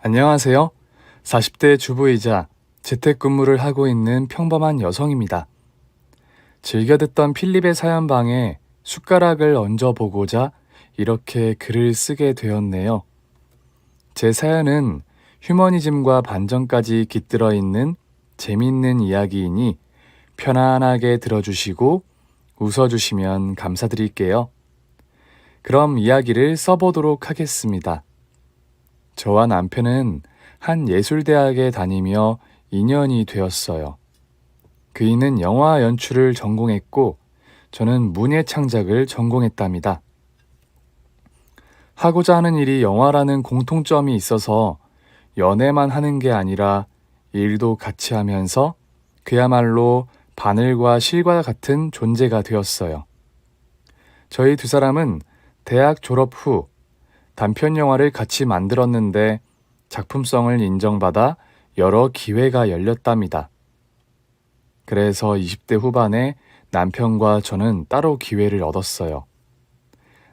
안녕하세요. 40대 주부이자 재택근무를 하고 있는 평범한 여성입니다. 즐겨 듣던 필립의 사연방에 숟가락을 얹어보고자 이렇게 글을 쓰게 되었네요. 제 사연은 휴머니즘과 반전까지 깃들어 있는 재밌는 이야기이니 편안하게 들어주시고 웃어주시면 감사드릴게요. 그럼 이야기를 써보도록 하겠습니다. 저와 남편은 한 예술대학에 다니며 2년이 되었어요. 그이는 영화 연출을 전공했고 저는 문예창작을 전공했답니다. 하고자 하는 일이 영화라는 공통점이 있어서 연애만 하는 게 아니라 일도 같이 하면서 그야말로 바늘과 실과 같은 존재가 되었어요. 저희 두 사람은 대학 졸업 후 단편 영화를 같이 만들었는데 작품성을 인정받아 여러 기회가 열렸답니다. 그래서 20대 후반에 남편과 저는 따로 기회를 얻었어요.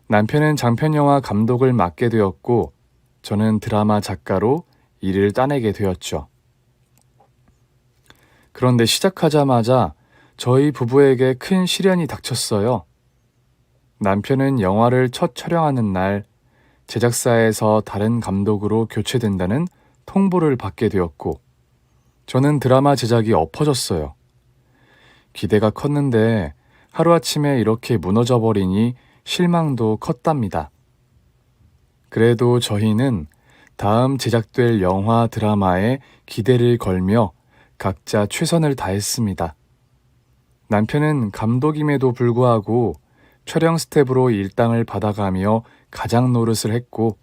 남편은 장편 영화 감독을 맡게 되었고 저는 드라마 작가로 일을 따내게 되었죠. 그런데 시작하자마자 저희 부부에게 큰 시련이 닥쳤어요. 남편은 영화를 첫 촬영하는 날 제작사에서 다른 감독으로 교체된다는 통보를 받게 되었고 저는 드라마 제작이 엎어졌어요. 기대가 컸는데 하루아침에 이렇게 무너져 버리니 실망도 컸답니다. 그래도 저희는 다음 제작될 영화 드라마에 기대를 걸며 각자 최선을 다했습니다. 남편은 감독임에도 불구하고 촬영 스텝으로 일당을 받아가며 가장 노릇을 했고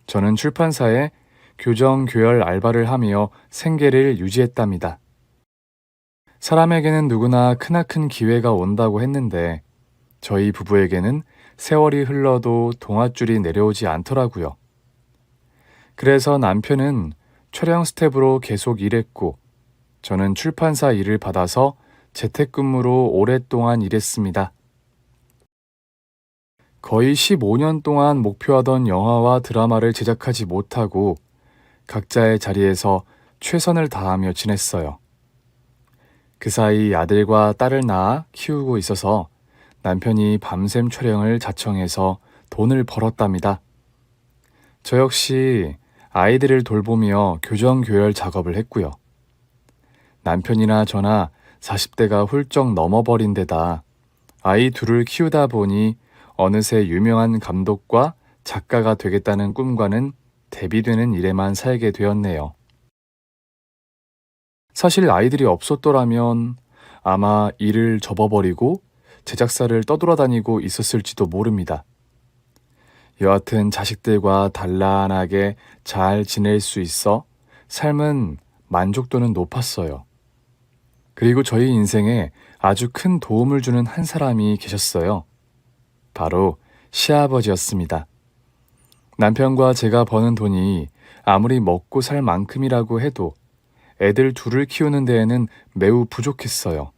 저는 출판사에 교정 교열 알바를 하며 생계를 유지했답니다. 사람에게는 누구나 크나큰 기회가 온다고 했는데 저희 부부에게는 세월이 흘러도 동아줄이 내려오지 않더라고요. 그래서 남편은 촬영 스텝으로 계속 일했고 저는 출판사 일을 받아서 재택근무로 오랫동안 일했습니다. 거의 15년 동안 목표하던 영화와 드라마를 제작하지 못하고 각자의 자리에서 최선을 다하며 지냈어요. 그 사이 아들과 딸을 낳아 키우고 있어서 남편이 밤샘 촬영을 자청해서 돈을 벌었답니다. 저 역시 아이들을 돌보며 교정교열 작업을 했고요. 남편이나 저나 40대가 훌쩍 넘어버린 데다 아이 둘을 키우다 보니 어느새 유명한 감독과 작가가 되겠다는 꿈과는 대비되는 일에만 살게 되었네요. 사실 아이들이 없었더라면 아마 일을 접어버리고 제작사를 떠돌아다니고 있었을지도 모릅니다. 여하튼 자식들과 단란하게 잘 지낼 수 있어 삶은 만족도는 높았어요. 그리고 저희 인생에 아주 큰 도움을 주는 한 사람이 계셨어요. 바로 시아버지였습니다. 남편과 제가 버는 돈이 아무리 먹고 살 만큼이라고 해도 애들 둘을 키우는 데에는 매우 부족했어요.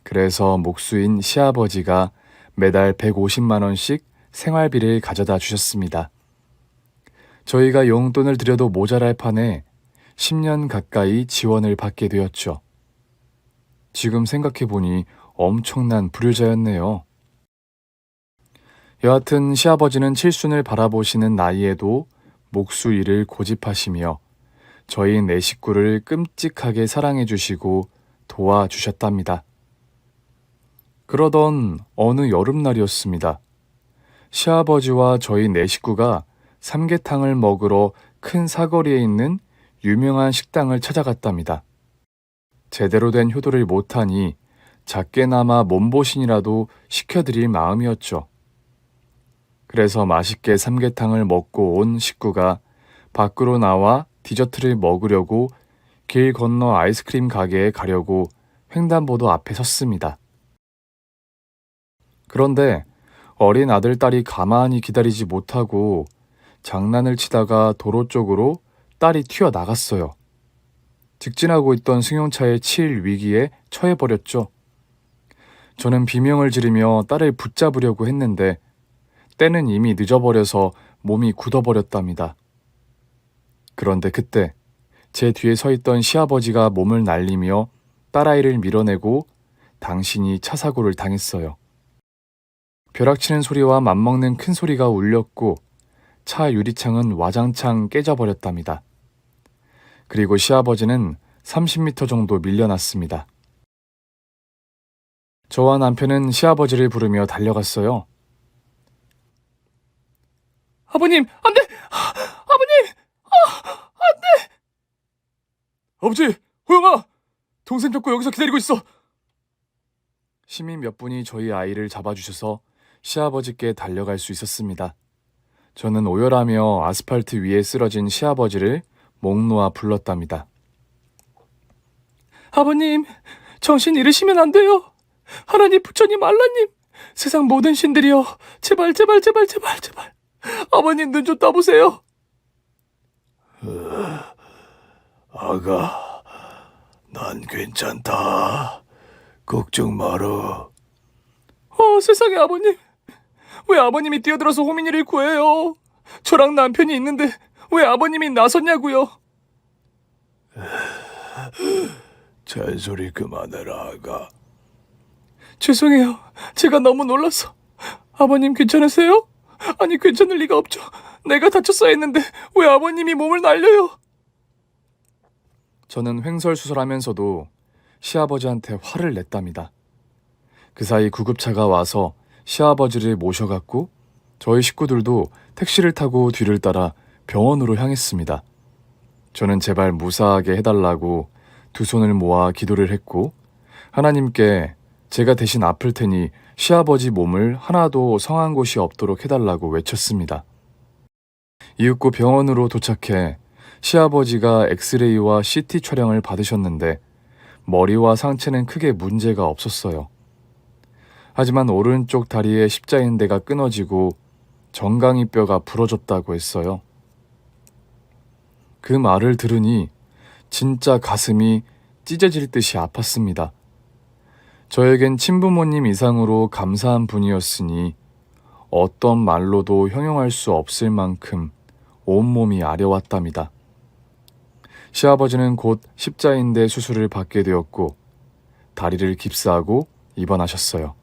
그래서 목수인 시아버지가 매달 150만 원씩 생활비를 가져다 주셨습니다. 저희가 용돈을 드려도 모자랄 판에 10년 가까이 지원을 받게 되었죠. 지금 생각해보니 엄청난 불효자였네요. 여하튼 시아버지는 칠순을 바라보시는 나이에도 목수 일을 고집하시며 저희 네 식구를 끔찍하게 사랑해 주시고 도와주셨답니다. 그러던 어느 여름날이었습니다. 시아버지와 저희 네 식구가 삼계탕을 먹으러 큰 사거리에 있는 유명한 식당을 찾아갔답니다. 제대로 된 효도를 못하니 작게나마 몸보신이라도 시켜드릴 마음이었죠. 그래서 맛있게 삼계탕을 먹고 온 식구가 밖으로 나와 디저트를 먹으려고 길 건너 아이스크림 가게에 가려고 횡단보도 앞에 섰습니다. 그런데 어린 아들, 딸이 가만히 기다리지 못하고 장난을 치다가 도로 쪽으로 딸이 튀어나갔어요. 직진하고 있던 승용차에 치일 위기에 처해버렸죠. 저는 비명을 지르며 딸을 붙잡으려고 했는데 때는 이미 늦어버려서 몸이 굳어버렸답니다. 그런데 그때 제 뒤에 서 있던 시아버지가 몸을 날리며 딸아이를 밀어내고 당신이 차 사고를 당했어요. 벼락치는 소리와 맞먹는 큰 소리가 울렸고 차 유리창은 와장창 깨져버렸답니다. 그리고 시아버지는 30m 정도 밀려났습니다. 저와 남편은 시아버지를 부르며 달려갔어요. 아버님, 안 돼! 아버님! 안 돼! 아버지! 호영아! 동생 잡고 여기서 기다리고 있어! 시민 몇 분이 저희 아이를 잡아주셔서 시아버지께 달려갈 수 있었습니다. 저는 오열하며 아스팔트 위에 쓰러진 시아버지를 목 놓아 불렀답니다. 아버님, 정신 잃으시면 안 돼요. 하나님, 부처님, 알라님, 세상 모든 신들이여, 제발, 제발, 제발, 제발, 제발. 아버님 눈 좀 떠보세요. 아가, 난 괜찮다. 걱정 마라. 세상에 아버님. 왜 아버님이 뛰어들어서 호민이를 구해요? 저랑 남편이 있는데 왜 아버님이 나섰냐고요? 잔소리 그만해라, 아가. 죄송해요. 제가 너무 놀라서. 아버님 괜찮으세요? 아니 괜찮을 리가 없죠. 내가 다쳤어야 했는데 왜 아버님이 몸을 날려요? 저는 횡설수설하면서도 시아버지한테 화를 냈답니다. 그 사이 구급차가 와서 시아버지를 모셔갔고 저희 식구들도 택시를 타고 뒤를 따라 병원으로 향했습니다. 저는 제발 무사하게 해달라고 두 손을 모아 기도를 했고 하나님께 제가 대신 아플 테니 시아버지 몸을 하나도 성한 곳이 없도록 해달라고 외쳤습니다. 이윽고 병원으로 도착해 시아버지가 엑스레이와 CT 촬영을 받으셨는데 머리와 상체는 크게 문제가 없었어요. 하지만 오른쪽 다리의 십자인대가 끊어지고 정강이 뼈가 부러졌다고 했어요. 그 말을 들으니 진짜 가슴이 찢어질 듯이 아팠습니다. 저에겐 친부모님 이상으로 감사한 분이었으니 어떤 말로도 형용할 수 없을 만큼 온몸이 아려왔답니다. 시아버지는 곧 십자인대 수술을 받게 되었고 다리를 깁스하고 입원하셨어요.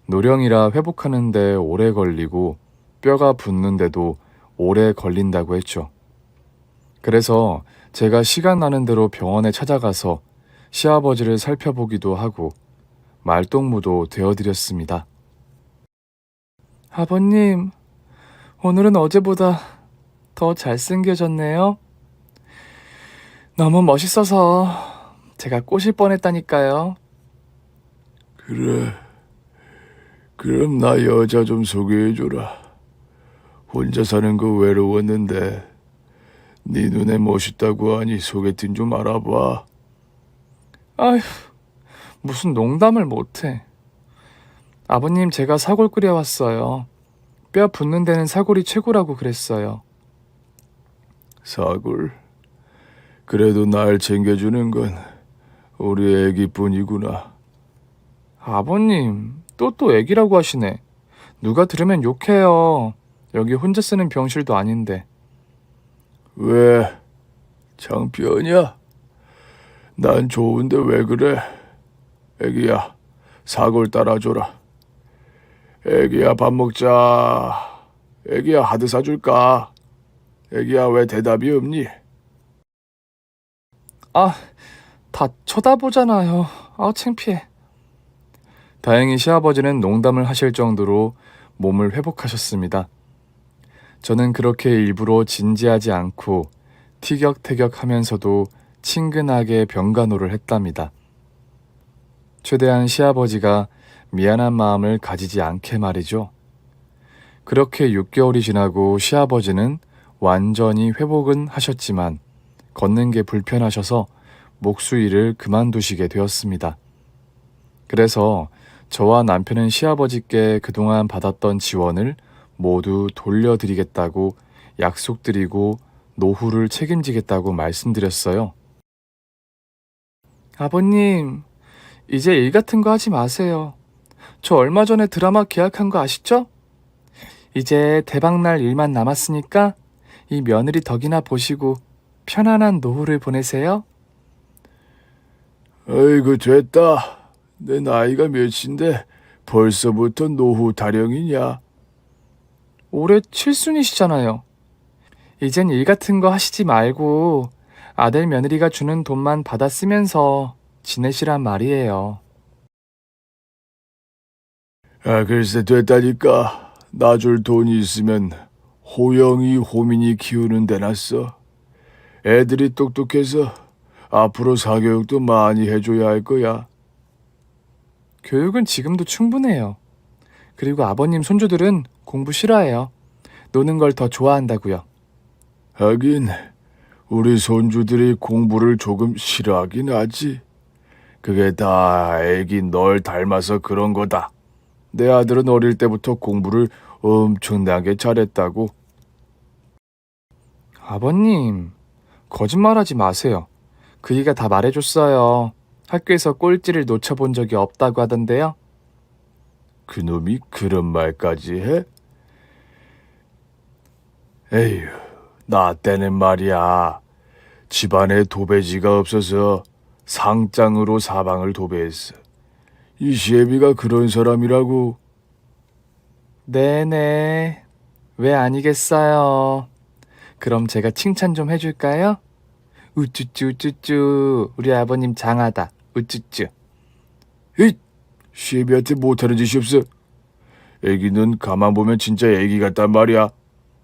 노령이라 회복하는데 오래 걸리고 뼈가 붙는데도 오래 걸린다고 했죠. 그래서 제가 시간 나는 대로 병원에 찾아가서 시아버지를 살펴보기도 하고 말동무도 되어드렸습니다. 아버님, 오늘은 어제보다 더 잘생겨졌네요. 너무 멋있어서 제가 꼬실 뻔했다니까요. 그래. 그럼 나 여자 좀 소개해줘라. 혼자 사는 거 외로웠는데 네 눈에 멋있다고 하니 소개팅 좀 알아봐. 아휴, 무슨 농담을 못해. 아버님, 제가 사골 끓여왔어요. 뼈 붙는 데는 사골이 최고라고 그랬어요. 사골. 그래도 날 챙겨주는 건 우리 애기뿐이구나. 아버님, 또 애기라고 하시네. 누가 들으면 욕해요. 여기 혼자 쓰는 병실도 아닌데. 왜? 창피하냐? 난 좋은데 왜 그래? 애기야, 사골 따라줘라. 애기야, 밥 먹자. 애기야, 하드 사줄까? 애기야, 왜 대답이 없니? 다 쳐다보잖아요. 창피해. 다행히 시아버지는 농담을 하실 정도로 몸을 회복하셨습니다. 저는 그렇게 일부러 진지하지 않고 티격태격하면서도 친근하게 병간호를 했답니다. 최대한 시아버지가 미안한 마음을 가지지 않게 말이죠. 그렇게 6개월이 지나고 시아버지는 완전히 회복은 하셨지만 걷는 게 불편하셔서 목수일을 그만두시게 되었습니다. 그래서 저와 남편은 시아버지께 그동안 받았던 지원을 모두 돌려드리겠다고 약속드리고 노후를 책임지겠다고 말씀드렸어요. 아버님, 이제 일 같은 거 하지 마세요. 저 얼마 전에 드라마 계약한 거 아시죠? 이제 대박날 일만 남았으니까 이 며느리 덕이나 보시고 편안한 노후를 보내세요. 아이고, 됐다. 내 나이가 몇인데 벌써부터 노후 타령이냐? 올해 칠순이시잖아요. 이젠 일 같은 거 하시지 말고 아들 며느리가 주는 돈만 받아 쓰면서 지내시란 말이에요. 아, 글쎄 됐다니까. 나 줄 돈이 있으면 호영이 호민이 키우는 데 놨어. 애들이 똑똑해서 앞으로 사교육도 많이 해줘야 할 거야. 교육은 지금도 충분해요. 그리고 아버님 손주들은 공부 싫어해요. 노는 걸 더 좋아한다고요. 하긴 우리 손주들이 공부를 조금 싫어하긴 하지. 그게 다 애기 널 닮아서 그런 거다. 내 아들은 어릴 때부터 공부를 엄청나게 잘했다고. 아버님, 거짓말하지 마세요. 그이가 다 말해줬어요. 학교에서 꼴찌를 놓쳐본 적이 없다고 하던데요. 그놈이 그런 말까지 해? 에휴, 나 때는 말이야. 집안에 도배지가 없어서 상장으로 사방을 도배했어. 이 시애비가 그런 사람이라고. 네네. 왜 아니겠어요. 그럼 제가 칭찬 좀 해줄까요? 우쭈쭈 우쭈쭈 우리 아버님 장하다. 우쭈쭈. 잇! 시애비한테 못하는 짓이 없어. 애기는 가만 보면 진짜 애기 같단 말이야.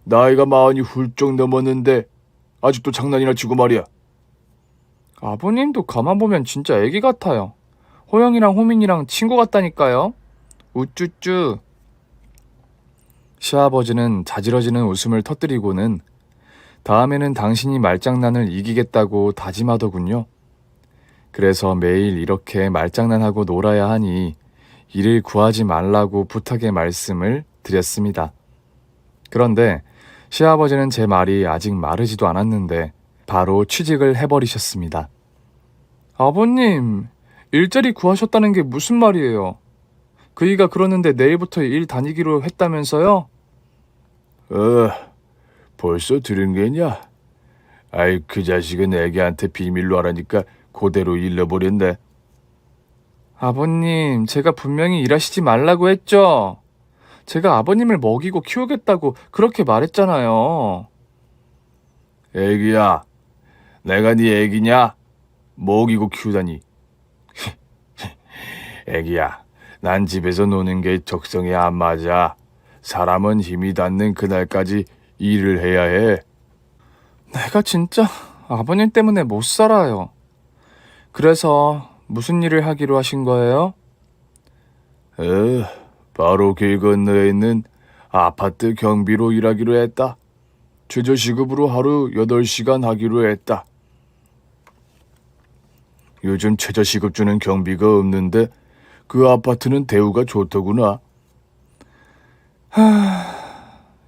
나이가 40이 훌쩍 넘었는데 아직도 장난이나 치고 말이야. 아버님도 가만 보면 진짜 애기 같아요. 호영이랑 호민이랑 친구 같다니까요. 우쭈쭈. 시아버지는 자지러지는 웃음을 터뜨리고는 다음에는 당신이 말장난을 이기겠다고 다짐하더군요. 그래서 매일 이렇게 말장난하고 놀아야 하니 일을 구하지 말라고 부탁의 말씀을 드렸습니다. 그런데 시아버지는 제 말이 아직 마르지도 않았는데 바로 취직을 해버리셨습니다. 아버님, 일자리 구하셨다는 게 무슨 말이에요? 그이가 그러는데 내일부터 일 다니기로 했다면서요? 벌써 들은 게냐? 아이, 그 자식은 애기한테 비밀로 하라니까 그대로 일러버렸네. 아버님, 제가 분명히 일하시지 말라고 했죠? 제가 아버님을 먹이고 키우겠다고 그렇게 말했잖아요. 애기야, 내가 네 애기냐? 먹이고 키우다니. 애기야, 난 집에서 노는 게 적성에 안 맞아. 사람은 힘이 닿는 그날까지 일을 해야 해. 내가 진짜 아버님 때문에 못 살아요. 그래서 무슨 일을 하기로 하신 거예요? 바로 길 건너에 있는 아파트 경비로 일하기로 했다. 최저시급으로 하루 8시간 하기로 했다. 요즘 최저시급 주는 경비가 없는데 그 아파트는 대우가 좋더구나.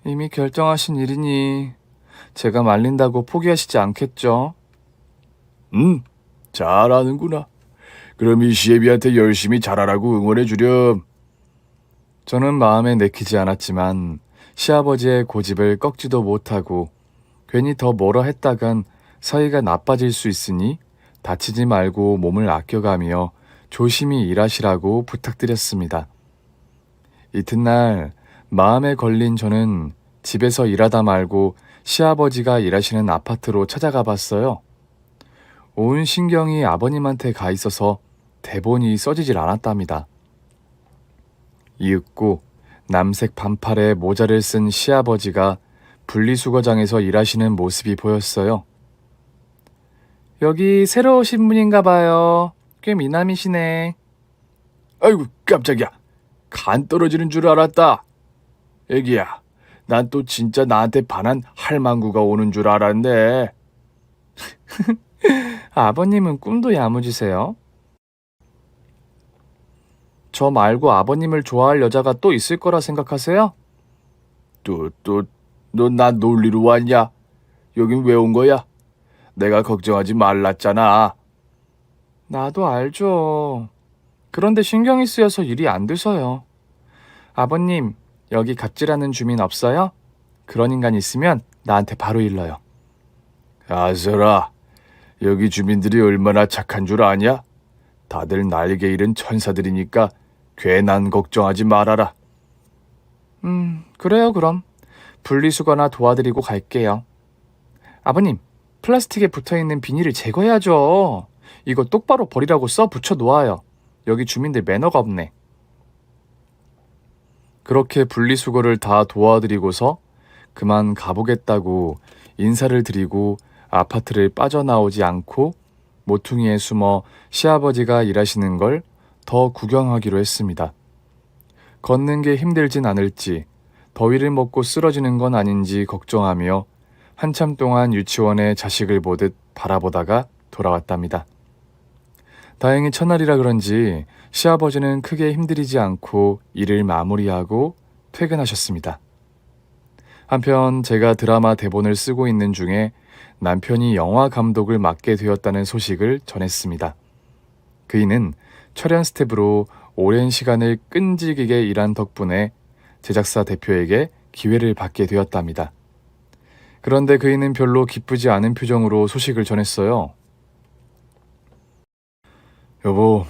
이미 결정하신 일이니 제가 말린다고 포기하시지 않겠죠? 잘하는구나. 그럼 이 시애비한테 열심히 잘하라고 응원해 주렴. 저는 마음에 내키지 않았지만 시아버지의 고집을 꺾지도 못하고 괜히 더 뭐라 했다간 사이가 나빠질 수 있으니 다치지 말고 몸을 아껴가며 조심히 일하시라고 부탁드렸습니다. 이튿날 마음에 걸린 저는 집에서 일하다 말고 시아버지가 일하시는 아파트로 찾아가 봤어요. 온 신경이 아버님한테 가 있어서 대본이 써지질 않았답니다. 이윽고 남색 반팔에 모자를 쓴 시아버지가 분리수거장에서 일하시는 모습이 보였어요. 여기 새로 오신 분인가 봐요. 꽤 미남이시네. 아이고, 깜짝이야. 간 떨어지는 줄 알았다. 애기야, 난 또 진짜 나한테 반한 할망구가 오는 줄 알았네. 아버님은 꿈도 야무지세요. 저 말고 아버님을 좋아할 여자가 또 있을 거라 생각하세요? 너 나 놀리러 왔냐? 여긴 왜 온 거야? 내가 걱정하지 말랐잖아. 나도 알죠. 그런데 신경이 쓰여서 일이 안 돼서요. 아버님, 여기 갑질하는 주민 없어요? 그런 인간 있으면 나한테 바로 일러요. 아서라, 여기 주민들이 얼마나 착한 줄 아냐? 다들 날개 잃은 천사들이니까 괜한 걱정하지 말아라. 그래요, 그럼. 분리수거나 도와드리고 갈게요. 아버님, 플라스틱에 붙어있는 비닐을 제거해야죠. 이거 똑바로 버리라고 써 붙여 놓아요. 여기 주민들 매너가 없네. 그렇게 분리수거를 다 도와드리고서 그만 가보겠다고 인사를 드리고 아파트를 빠져나오지 않고 모퉁이에 숨어 시아버지가 일하시는 걸 더 구경하기로 했습니다. 걷는 게 힘들진 않을지, 더위를 먹고 쓰러지는 건 아닌지 걱정하며 한참 동안 유치원에 자식을 보듯 바라보다가 돌아왔답니다. 다행히 첫날이라 그런지 시아버지는 크게 힘들이지 않고 일을 마무리하고 퇴근하셨습니다. 한편 제가 드라마 대본을 쓰고 있는 중에 남편이 영화 감독을 맡게 되었다는 소식을 전했습니다. 그이는 촬영 스텝으로 오랜 시간을 끈질기게 일한 덕분에 제작사 대표에게 기회를 받게 되었답니다. 그런데 그이는 별로 기쁘지 않은 표정으로 소식을 전했어요. 여보,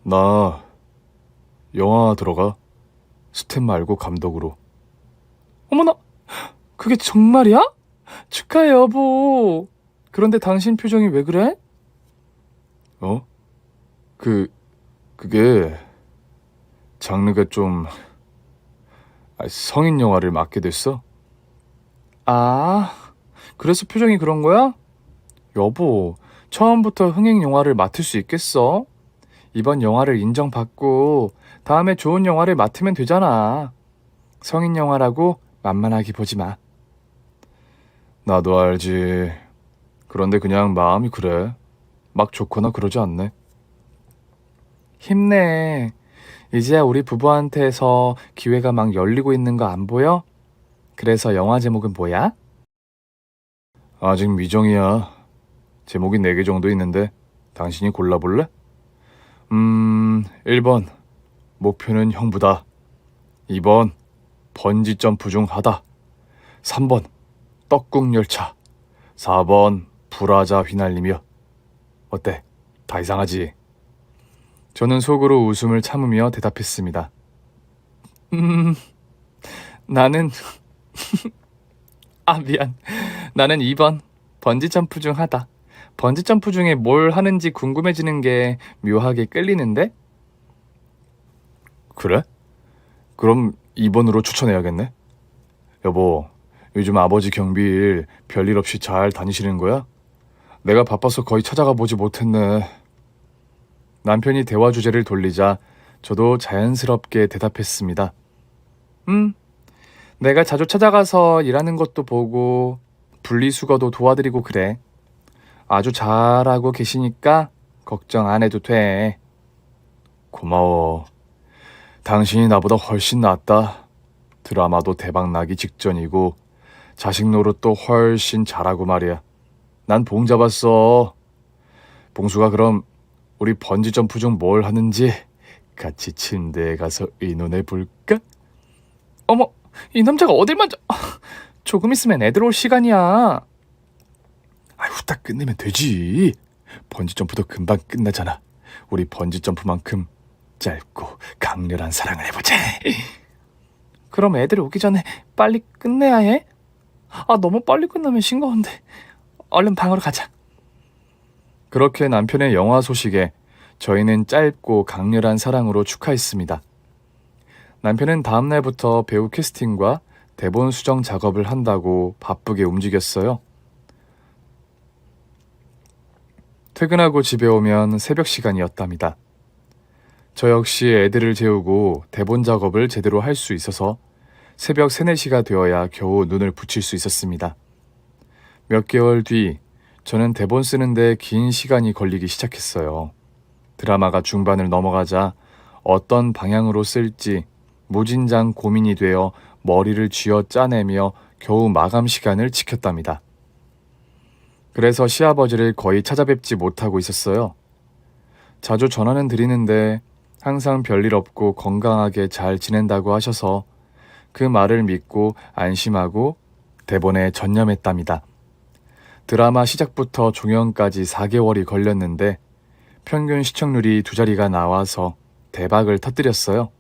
나 영화 들어가. 스텝 말고 감독으로. 어머나, 그게 정말이야? 축하해, 여보. 그런데 당신 표정이 왜 그래? 어? 그게 장르가 좀 성인 영화를 맡게 됐어? 아, 그래서 표정이 그런 거야? 여보, 처음부터 흥행 영화를 맡을 수 있겠어? 이번 영화를 인정받고 다음에 좋은 영화를 맡으면 되잖아. 성인 영화라고 만만하게 보지 마. 나도 알지. 그런데 그냥 마음이 그래. 막 좋거나 그러지 않네. 힘내. 이제야 우리 부부한테서 기회가 막 열리고 있는 거 안 보여? 그래서 영화 제목은 뭐야? 아직 미정이야. 제목이 4개 정도 있는데 당신이 골라볼래? 1번 목표는 형부다. 2번 번지점프 중 하다. 3번 떡국열차. 4번 불화자 휘날리며. 어때? 다 이상하지? 저는 속으로 웃음을 참으며 대답했습니다. 나는 미안. 나는 2번 번지점프 중 하다. 번지점프 중에 뭘 하는지 궁금해지는 게 묘하게 끌리는데? 그래? 그럼 2번으로 추천해야겠네. 여보, 요즘 아버지 경비일 별일 없이 잘 다니시는 거야? 내가 바빠서 거의 찾아가 보지 못했네. 남편이 대화 주제를 돌리자 저도 자연스럽게 대답했습니다. 내가 자주 찾아가서 일하는 것도 보고 분리수거도 도와드리고 그래. 아주 잘하고 계시니까 걱정 안 해도 돼. 고마워. 당신이 나보다 훨씬 낫다. 드라마도 대박 나기 직전이고 자식 노릇도 훨씬 잘하고 말이야. 난 봉 잡았어. 봉수가 그럼 우리 번지점프 중 뭘 하는지 같이 침대에 가서 의논해 볼까? 어머, 이 남자가 어딜 만져. 조금 있으면 애들 올 시간이야. 후딱 끝내면 되지. 번지점프도 금방 끝나잖아. 우리 번지점프만큼 짧고 강렬한 사랑을 해보자. 그럼 애들 오기 전에 빨리 끝내야 해? 너무 빨리 끝나면 싱거운데. 얼른 방으로 가자. 그렇게 남편의 영화 소식에 저희는 짧고 강렬한 사랑으로 축하했습니다. 남편은 다음 날부터 배우 캐스팅과 대본 수정 작업을 한다고 바쁘게 움직였어요. 퇴근하고 집에 오면 새벽 시간이었답니다. 저 역시 애들을 재우고 대본 작업을 제대로 할 수 있어서 새벽 3, 4시가 되어야 겨우 눈을 붙일 수 있었습니다. 몇 개월 뒤 저는 대본 쓰는데 긴 시간이 걸리기 시작했어요. 드라마가 중반을 넘어가자 어떤 방향으로 쓸지 무진장 고민이 되어 머리를 쥐어 짜내며 겨우 마감 시간을 지켰답니다. 그래서 시아버지를 거의 찾아뵙지 못하고 있었어요. 자주 전화는 드리는데 항상 별일 없고 건강하게 잘 지낸다고 하셔서 그 말을 믿고 안심하고 대본에 전념했답니다. 드라마 시작부터 종영까지 4개월이 걸렸는데 평균 시청률이 2자리가 나와서 대박을 터뜨렸어요.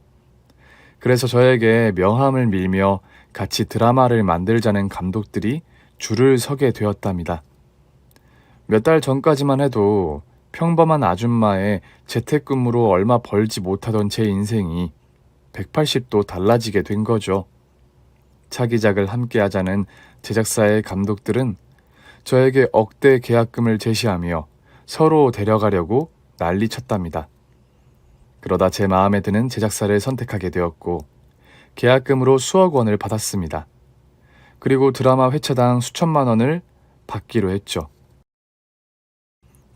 그래서 저에게 명함을 밀며 같이 드라마를 만들자는 감독들이 줄을 서게 되었답니다. 몇 달 전까지만 해도 평범한 아줌마의 재택근무로 얼마 벌지 못하던 제 인생이 180도 달라지게 된 거죠. 차기작을 함께 하자는 제작사의 감독들은 저에게 억대 계약금을 제시하며 서로 데려가려고 난리쳤답니다. 그러다 제 마음에 드는 제작사를 선택하게 되었고 계약금으로 수억 원을 받았습니다. 그리고 드라마 회차당 수천만 원을 받기로 했죠.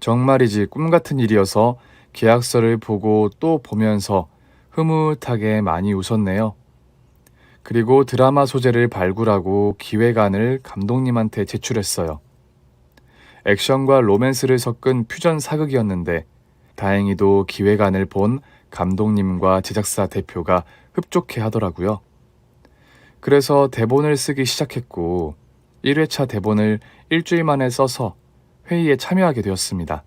정말이지 꿈같은 일이어서 계약서를 보고 또 보면서 흐뭇하게 많이 웃었네요. 그리고 드라마 소재를 발굴하고 기획안을 감독님한테 제출했어요. 액션과 로맨스를 섞은 퓨전 사극이었는데 다행히도 기획안을 본 감독님과 제작사 대표가 흡족해 하더라고요. 그래서 대본을 쓰기 시작했고 1회차 대본을 일주일 만에 써서 회의에 참여하게 되었습니다.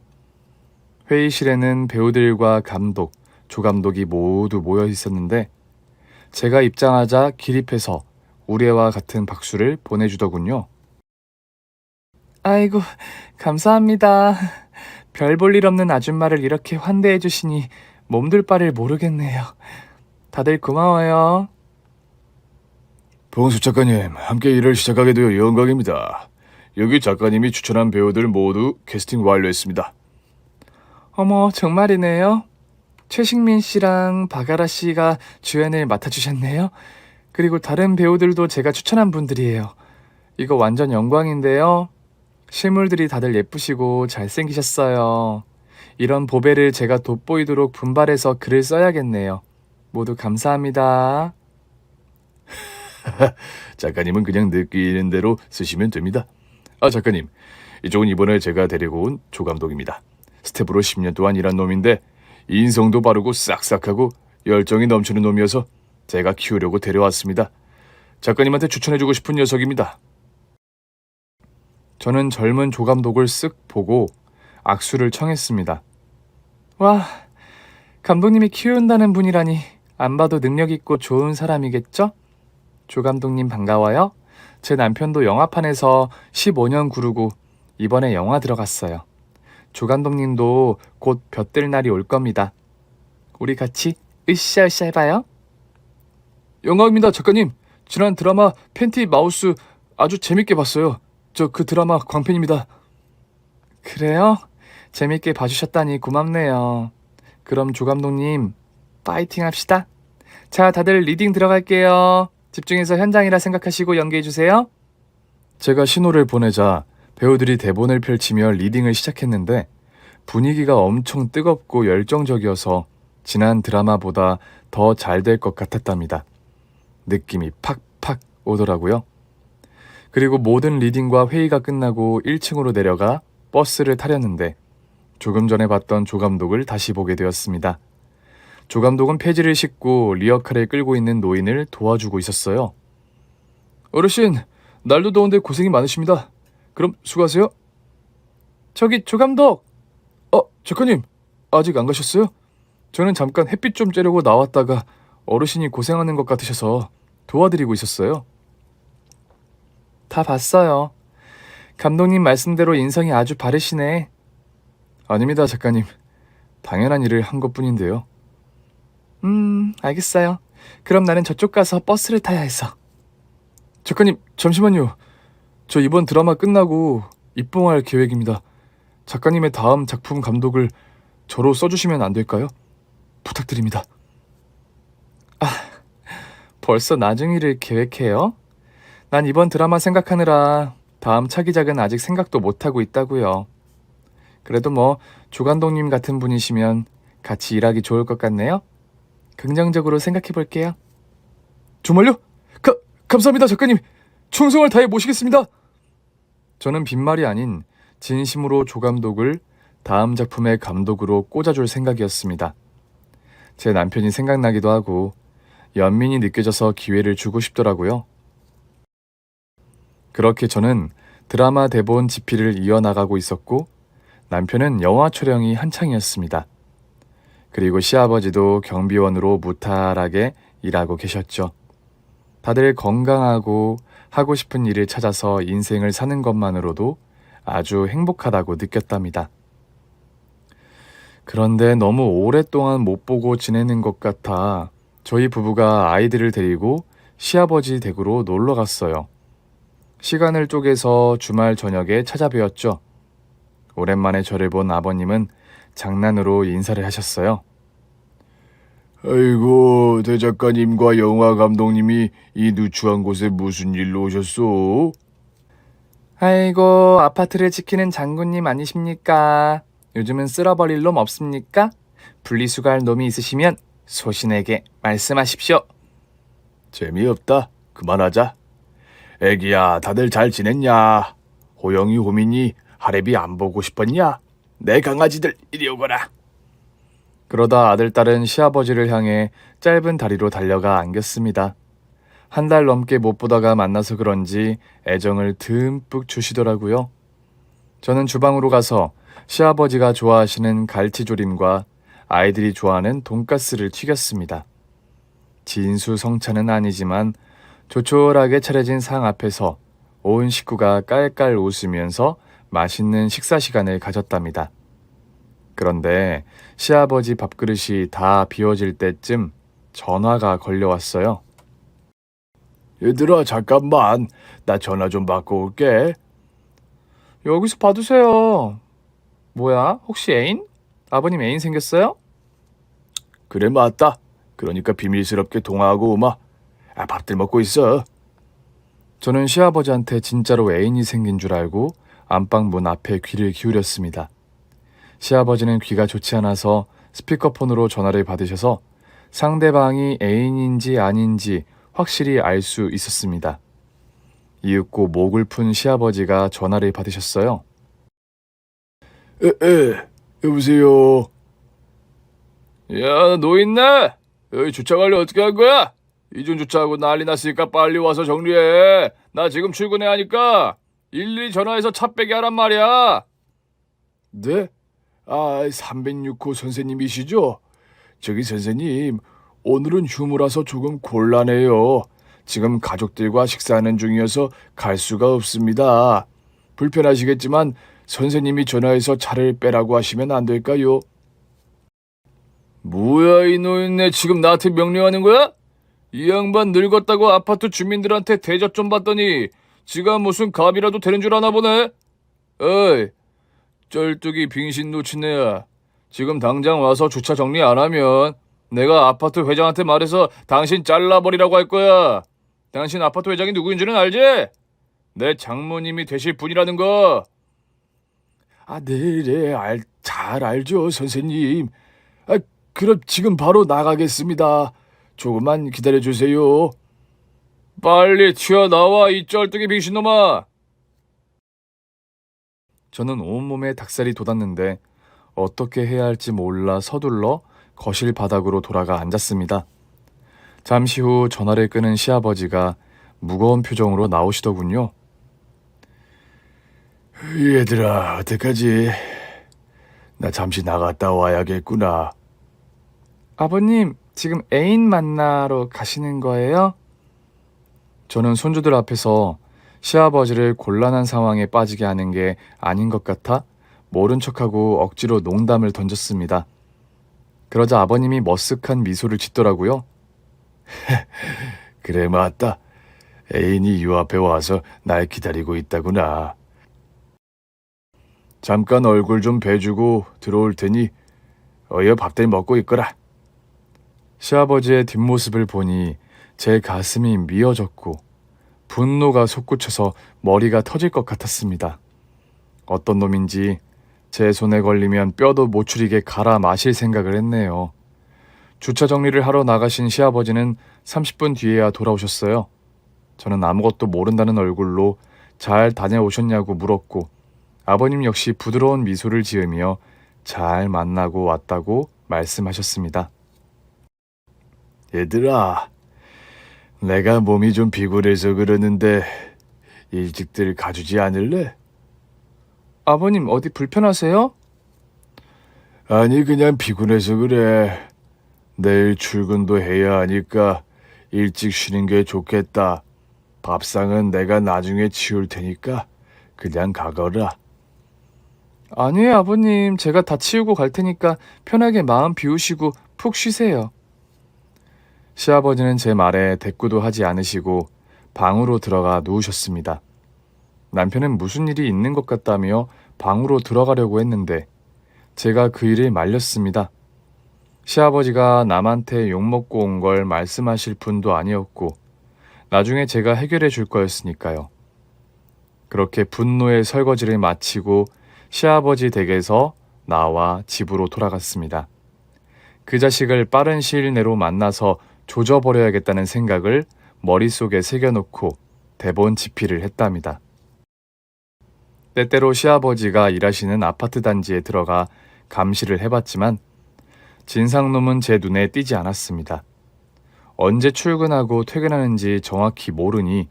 회의실에는 배우들과 감독, 조감독이 모두 모여 있었는데 제가 입장하자 기립해서 우레와 같은 박수를 보내주더군요. 아이고, 감사합니다. 별 볼 일 없는 아줌마를 이렇게 환대해 주시니 몸둘 바를 모르겠네요. 다들 고마워요. 봉수 작가님, 함께 일을 시작하게 되어 영광입니다. 여기 작가님이 추천한 배우들 모두 캐스팅 완료했습니다. 어머, 정말이네요. 최식민 씨랑 박아라 씨가 주연을 맡아주셨네요. 그리고 다른 배우들도 제가 추천한 분들이에요. 이거 완전 영광인데요. 실물들이 다들 예쁘시고 잘생기셨어요. 이런 보배를 제가 돋보이도록 분발해서 글을 써야겠네요. 모두 감사합니다. 작가님은 그냥 느끼는 대로 쓰시면 됩니다. 아, 작가님, 이쪽은 이번에 제가 데리고 온 조감독입니다. 스텝으로 10년 동안 일한 놈인데 인성도 바르고 싹싹하고 열정이 넘치는 놈이어서 제가 키우려고 데려왔습니다. 작가님한테 추천해주고 싶은 녀석입니다. 저는 젊은 조감독을 쓱 보고 악수를 청했습니다. 와, 감독님이 키운다는 분이라니 안 봐도 능력 있고 좋은 사람이겠죠? 조감독님 반가워요. 제 남편도 영화판에서 15년 구르고 이번에 영화 들어갔어요. 조감독님도 곧 볕들 날이 올 겁니다. 우리 같이 으쌰으쌰 해봐요. 영광입니다, 작가님. 지난 드라마 팬티 마우스 아주 재밌게 봤어요. 저 그 드라마 광팬입니다. 그래요? 재밌게 봐주셨다니 고맙네요. 그럼 조감독님 파이팅 합시다. 자, 다들 리딩 들어갈게요. 집중해서 현장이라 생각하시고 연기해주세요. 제가 신호를 보내자 배우들이 대본을 펼치며 리딩을 시작했는데 분위기가 엄청 뜨겁고 열정적이어서 지난 드라마보다 더 잘 될 것 같았답니다. 느낌이 팍팍 오더라고요. 그리고 모든 리딩과 회의가 끝나고 1층으로 내려가 버스를 타려는데 조금 전에 봤던 조감독을 다시 보게 되었습니다. 조감독은 폐지를 싣고 리어카를 끌고 있는 노인을 도와주고 있었어요. 어르신, 날도 더운데 고생이 많으십니다. 그럼 수고하세요. 저기 조감독! 작가님, 아직 안 가셨어요? 저는 잠깐 햇빛 좀 쬐려고 나왔다가 어르신이 고생하는 것 같으셔서 도와드리고 있었어요. 다 봤어요. 감독님 말씀대로 인성이 아주 바르시네. 아닙니다, 작가님. 당연한 일을 한 것뿐인데요. 알겠어요. 그럼 나는 저쪽 가서 버스를 타야 해서. 작가님, 잠시만요. 저 이번 드라마 끝나고 입봉할 계획입니다. 작가님의 다음 작품 감독을 저로 써주시면 안 될까요? 부탁드립니다. 벌써 나중 일을 계획해요? 난 이번 드라마 생각하느라 다음 차기작은 아직 생각도 못하고 있다고요. 그래도 뭐 조감독님 같은 분이시면 같이 일하기 좋을 것 같네요. 긍정적으로 생각해 볼게요. 정말요? 감사합니다, 작가님. 충성을 다해 모시겠습니다. 저는 빈말이 아닌 진심으로 조감독을 다음 작품의 감독으로 꽂아줄 생각이었습니다. 제 남편이 생각나기도 하고 연민이 느껴져서 기회를 주고 싶더라고요. 그렇게 저는 드라마 대본 집필을 이어나가고 있었고 남편은 영화 촬영이 한창이었습니다. 그리고 시아버지도 경비원으로 무탈하게 일하고 계셨죠. 다들 건강하고 하고 싶은 일을 찾아서 인생을 사는 것만으로도 아주 행복하다고 느꼈답니다. 그런데 너무 오랫동안 못 보고 지내는 것 같아 저희 부부가 아이들을 데리고 시아버지 댁으로 놀러 갔어요. 시간을 쪼개서 주말 저녁에 찾아뵈었죠. 오랜만에 저를 본 아버님은 장난으로 인사를 하셨어요. 아이고, 대작가님과 영화 감독님이 이 누추한 곳에 무슨 일로 오셨소? 아이고, 아파트를 지키는 장군님 아니십니까? 요즘은 쓸어버릴 놈 없습니까? 분리수거할 놈이 있으시면 소신에게 말씀하십시오. 재미없다. 그만하자. 애기야, 다들 잘 지냈냐? 호영이, 호민이, 하랩이 안 보고 싶었냐? 내 강아지들 이리 오거라. 그러다 아들, 딸은 시아버지를 향해 짧은 다리로 달려가 안겼습니다. 한 달 넘게 못 보다가 만나서 그런지 애정을 듬뿍 주시더라고요. 저는 주방으로 가서 시아버지가 좋아하시는 갈치조림과 아이들이 좋아하는 돈가스를 튀겼습니다. 진수성찬은 아니지만 조촐하게 차려진 상 앞에서 온 식구가 깔깔 웃으면서 맛있는 식사 시간을 가졌답니다. 그런데 시아버지 밥그릇이 다 비워질 때쯤 전화가 걸려왔어요. 얘들아, 잠깐만. 나 전화 좀 받고 올게. 여기서 받으세요. 뭐야? 혹시 애인? 아버님 애인 생겼어요? 그래, 맞다. 그러니까 비밀스럽게 통화하고 오마. 밥들 먹고 있어. 저는 시아버지한테 진짜로 애인이 생긴 줄 알고 안방 문 앞에 귀를 기울였습니다. 시아버지는 귀가 좋지 않아서 스피커폰으로 전화를 받으셔서 상대방이 애인인지 아닌지 확실히 알 수 있었습니다. 이윽고 목을 푼 시아버지가 전화를 받으셨어요. 여보세요. 야, 너 있네? 여기 주차 관리 어떻게 한 거야? 이중 주차하고 난리 났으니까 빨리 와서 정리해. 나 지금 출근해야 하니까 일일이 전화해서 차 빼게 하란 말이야. 네? 306호 선생님이시죠? 저기 선생님, 오늘은 휴무라서 조금 곤란해요. 지금 가족들과 식사하는 중이어서 갈 수가 없습니다. 불편하시겠지만 선생님이 전화해서 차를 빼라고 하시면 안 될까요? 뭐야 이 노인네 지금 나한테 명령하는 거야? 이 양반 늙었다고 아파트 주민들한테 대접 좀 받더니 지가 무슨 갑이라도 되는 줄 아나 보네. 어이, 쩔뚝이 빙신 놓친 애야. 지금 당장 와서 주차 정리 안 하면 내가 아파트 회장한테 말해서 당신 잘라버리라고 할 거야. 당신 아파트 회장이 누구인지는 알지? 내 장모님이 되실 분이라는 거. 네, 잘 알죠, 선생님. 그럼 지금 바로 나가겠습니다. 조금만 기다려주세요. 빨리 튀어나와 이 쩔뚝이 빙신놈아. 저는 온몸에 닭살이 돋았는데 어떻게 해야 할지 몰라 서둘러 거실 바닥으로 돌아가 앉았습니다. 잠시 후 전화를 끄는 시아버지가 무거운 표정으로 나오시더군요. 얘들아, 어떡하지? 나 잠시 나갔다 와야겠구나. 아버님, 지금 애인 만나러 가시는 거예요? 저는 손주들 앞에서 시아버지를 곤란한 상황에 빠지게 하는 게 아닌 것 같아 모른 척하고 억지로 농담을 던졌습니다. 그러자 아버님이 머쓱한 미소를 짓더라고요. 그래, 맞다. 애인이 요 앞에 와서 날 기다리고 있다구나. 잠깐 얼굴 좀 베주고 들어올 테니 어여 밥들 먹고 있거라. 시아버지의 뒷모습을 보니 제 가슴이 미어졌고 분노가 솟구쳐서 머리가 터질 것 같았습니다. 어떤 놈인지 제 손에 걸리면 뼈도 못 추리게 갈아 마실 생각을 했네요. 주차 정리를 하러 나가신 시아버지는 30분 뒤에야 돌아오셨어요. 저는 아무것도 모른다는 얼굴로 잘 다녀오셨냐고 물었고 아버님 역시 부드러운 미소를 지으며 잘 만나고 왔다고 말씀하셨습니다. 얘들아, 내가 몸이 좀 비굴해서 그러는데 일찍들 가주지 않을래? 아버님, 어디 불편하세요? 아니, 그냥 피곤해서 그래. 내일 출근도 해야 하니까 일찍 쉬는 게 좋겠다. 밥상은 내가 나중에 치울 테니까 그냥 가거라. 아니에요, 아버님. 제가 다 치우고 갈 테니까 편하게 마음 비우시고 푹 쉬세요. 시아버지는 제 말에 대꾸도 하지 않으시고 방으로 들어가 누우셨습니다. 남편은 무슨 일이 있는 것 같다며 방으로 들어가려고 했는데 제가 그 일을 말렸습니다. 시아버지가 남한테 욕먹고 온 걸 말씀하실 분도 아니었고 나중에 제가 해결해 줄 거였으니까요. 그렇게 분노의 설거지를 마치고 시아버지 댁에서 나와 집으로 돌아갔습니다. 그 자식을 빠른 시일 내로 만나서 조져버려야겠다는 생각을 머릿속에 새겨놓고 대본 집필을 했답니다. 때때로 시아버지가 일하시는 아파트 단지에 들어가 감시를 해봤지만 진상놈은 제 눈에 띄지 않았습니다. 언제 출근하고 퇴근하는지 정확히 모르니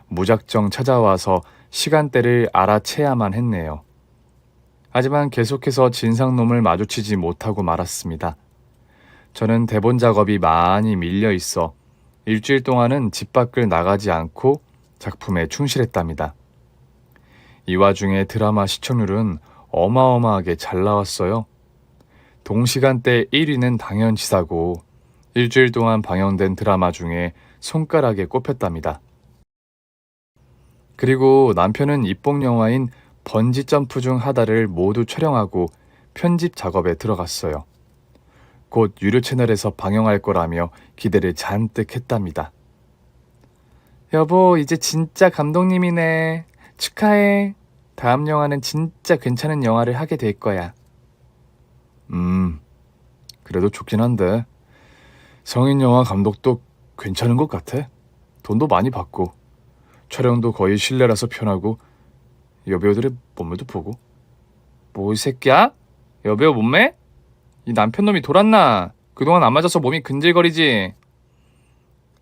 무작정 찾아와서 시간대를 알아채야만 했네요. 하지만 계속해서 진상놈을 마주치지 못하고 말았습니다. 저는 대본 작업이 많이 밀려 있어 일주일 동안은 집 밖을 나가지 않고 작품에 충실했답니다. 이 와중에 드라마 시청률은 어마어마하게 잘 나왔어요. 동시간대 1위는 당연치사고 일주일 동안 방영된 드라마 중에 손가락에 꼽혔답니다. 그리고 남편은 입봉 영화인 번지점프 중 하나를 모두 촬영하고 편집 작업에 들어갔어요. 곧 유료 채널에서 방영할 거라며 기대를 잔뜩 했답니다. 여보, 이제 진짜 감독님이네. 축하해. 다음 영화는 진짜 괜찮은 영화를 하게 될 거야. 그래도 좋긴 한데 성인 영화 감독도 괜찮은 것 같아. 돈도 많이 받고 촬영도 거의 실내라서 편하고 여배우들의 몸매도 보고. 뭐 이 새끼야? 여배우 몸매? 이 남편놈이 돌았나? 그동안 안 맞아서 몸이 근질거리지.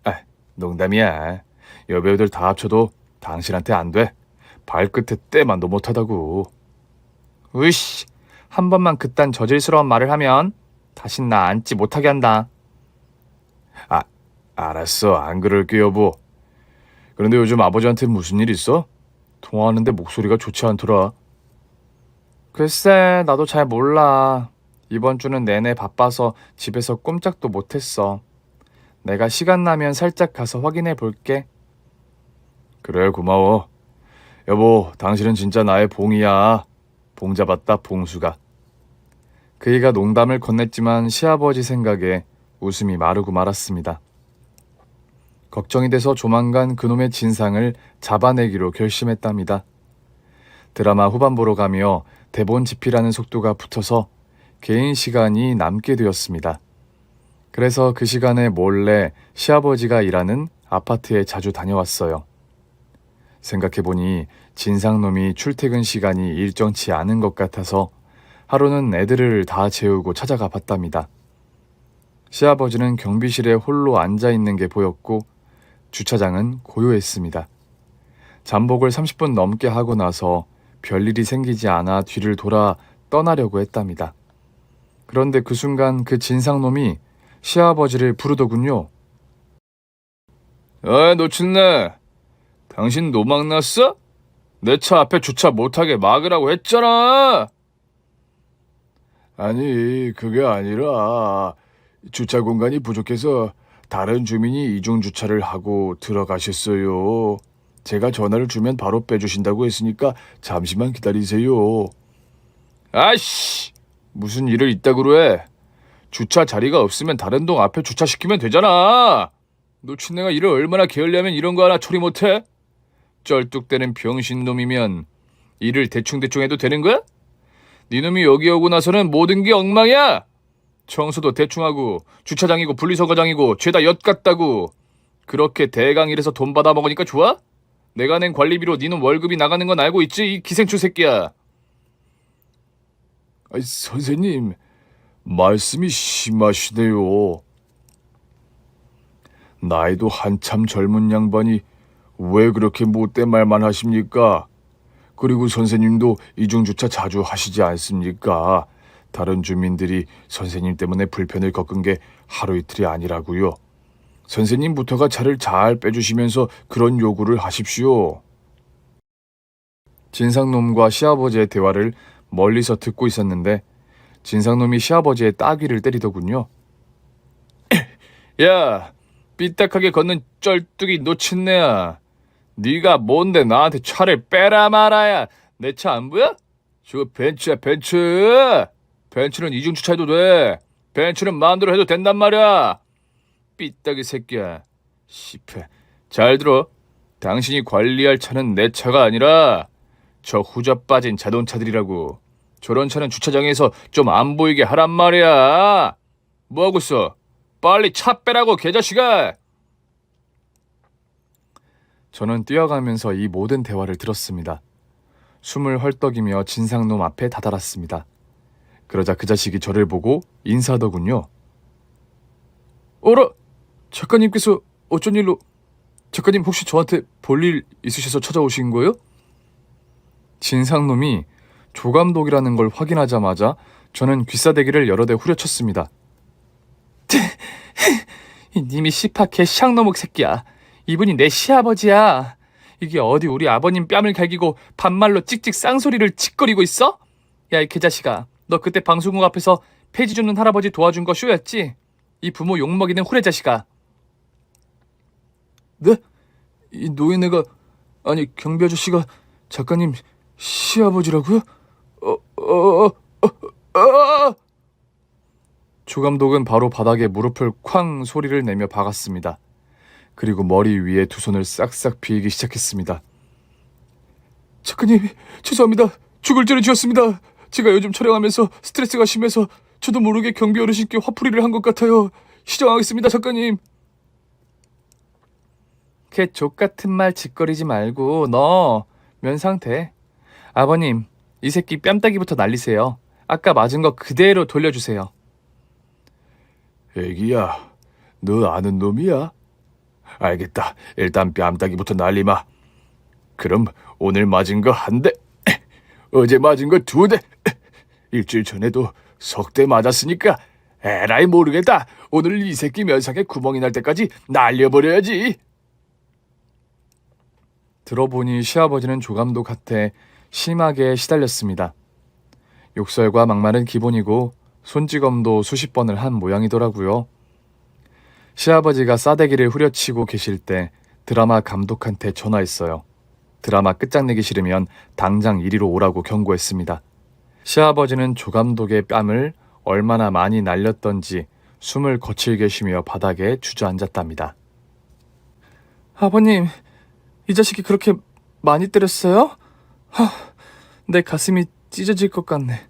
아, 농담이야. 여배우들 다 합쳐도 당신한테 안 돼. 발끝에 때만도 못하다고. 으이씨, 한 번만 그딴 저질스러운 말을 하면 다신 나 앉지 못하게 한다. 알았어, 안 그럴게 여보. 그런데 요즘 아버지한테 무슨 일 있어? 통화하는데 목소리가 좋지 않더라. 글쎄, 나도 잘 몰라. 이번 주는 내내 바빠서 집에서 꼼짝도 못했어. 내가 시간 나면 살짝 가서 확인해 볼게. 그래, 고마워. 여보, 당신은 진짜 나의 봉이야. 봉 잡았다, 봉수가. 그이가 농담을 건넸지만 시아버지 생각에 웃음이 마르고 말았습니다. 걱정이 돼서 조만간 그놈의 진상을 잡아내기로 결심했답니다. 드라마 후반부로 가며 대본 집필하는 속도가 붙어서 개인 시간이 남게 되었습니다. 그래서 그 시간에 몰래 시아버지가 일하는 아파트에 자주 다녀왔어요. 생각해보니 진상놈이 출퇴근 시간이 일정치 않은 것 같아서 하루는 애들을 다 재우고 찾아가 봤답니다. 시아버지는 경비실에 홀로 앉아있는 게 보였고 주차장은 고요했습니다. 잠복을 30분 넘게 하고 나서 별일이 생기지 않아 뒤를 돌아 떠나려고 했답니다. 그런데 그 순간 그 진상놈이 시아버지를 부르더군요. 노친네. 당신 노망 났어? 내 차 앞에 주차 못하게 막으라고 했잖아. 아니, 그게 아니라 주차 공간이 부족해서 다른 주민이 이중 주차를 하고 들어가셨어요. 제가 전화를 주면 바로 빼주신다고 했으니까 잠시만 기다리세요. 아이씨, 무슨 일을 이따구로 해. 주차 자리가 없으면 다른 동 앞에 주차시키면 되잖아. 노친네가 일을 얼마나 게을리하면 이런 거 하나 처리 못해? 쩔뚝대는 병신놈이면 일을 대충대충 해도 되는 거야? 니놈이 여기 오고 나서는 모든 게 엉망이야. 청소도 대충하고 주차장이고 분리서가장이고 죄다 엿 같다고. 그렇게 대강일에서 돈 받아 먹으니까 좋아? 내가 낸 관리비로 니놈 월급이 나가는 건 알고 있지? 이 기생충 새끼야. 선생님, 말씀이 심하시네요. 나이도 한참 젊은 양반이 왜 그렇게 못된 말만 하십니까? 그리고 선생님도 이중주차 자주 하시지 않습니까? 다른 주민들이 선생님 때문에 불편을 겪은 게 하루 이틀이 아니라고요. 선생님부터가 차를 잘 빼주시면서 그런 요구를 하십시오. 진상놈과 시아버지의 대화를 멀리서 듣고 있었는데 진상놈이 시아버지의 따귀를 때리더군요. 야, 삐딱하게 걷는 쩔뚝이 놓친내야. 네가 뭔데 나한테 차를 빼라 말아야. 내 차 안 보여? 저거 벤츠야, 벤츠. 벤츠는 이중주차해도 돼. 벤츠는 마음대로 해도 된단 말이야. 삐딱이 새끼야. 씨패. 잘 들어. 당신이 관리할 차는 내 차가 아니라 저 후져 빠진 자동차들이라고. 저런 차는 주차장에서 좀 안 보이게 하란 말이야. 뭐하고 있어? 빨리 차 빼라고, 개자식아! 저는 뛰어가면서 이 모든 대화를 들었습니다. 숨을 헐떡이며 진상놈 앞에 다다랐습니다. 그러자 그 자식이 저를 보고 인사하더군요. 어라? 작가님께서 어쩐 일로? 작가님 혹시 저한테 볼 일 있으셔서 찾아오신 거예요? 진상놈이 조감독이라는 걸 확인하자마자 저는 귀싸대기를 여러 대 후려쳤습니다. 님이 씨파케 샹너묵 새끼야. 이분이 내 시아버지야. 이게 어디 우리 아버님 뺨을 갈기고 반말로 찍찍 쌍소리를 짓거리고 있어? 야, 이 개자식아. 너 그때 방송국 앞에서 폐지 줍는 할아버지 도와준 거 쇼였지? 이 부모 욕먹이는 후레자식아. 네? 이 노인네가, 아니 경비 아저씨가 작가님 시아버지라고요? 조감독은 바로 바닥에 무릎을 쾅 소리를 내며 박았습니다. 그리고 머리 위에 두 손을 싹싹 비이기 시작했습니다. 작가님, 죄송합니다. 죽을 죄를 지었습니다. 제가 요즘 촬영하면서 스트레스가 심해서 저도 모르게 경비 어르신께 화풀이를 한 것 같아요. 시정하겠습니다, 작가님. 걔 족같은 말 짓거리지 말고 너 면상태. 아버님, 이 새끼 뺨따기부터 날리세요. 아까 맞은 거 그대로 돌려주세요. 애기야, 너 아는 놈이야? 알겠다. 일단 뺨따기부터 날리마. 그럼 오늘 맞은 거 한 대, 어제 맞은 거 두 대, 일주일 전에도 석 대 맞았으니까 에라이 모르겠다. 오늘 이 새끼 면상에 구멍이 날 때까지 날려버려야지. 들어보니 시아버지는 조감독한테 심하게 시달렸습니다. 욕설과 막말은 기본이고 손찌검도 수십 번을 한 모양이더라고요. 시아버지가 싸대기를 후려치고 계실 때 드라마 감독한테 전화했어요. 드라마 끝장내기 싫으면 당장 이리로 오라고 경고했습니다. 시아버지는 조감독의 뺨을 얼마나 많이 날렸던지 숨을 거칠게 쉬며 바닥에 주저앉았답니다. 아버님, 이 자식이 그렇게 많이 때렸어요? 내 가슴이 찢어질 것 같네.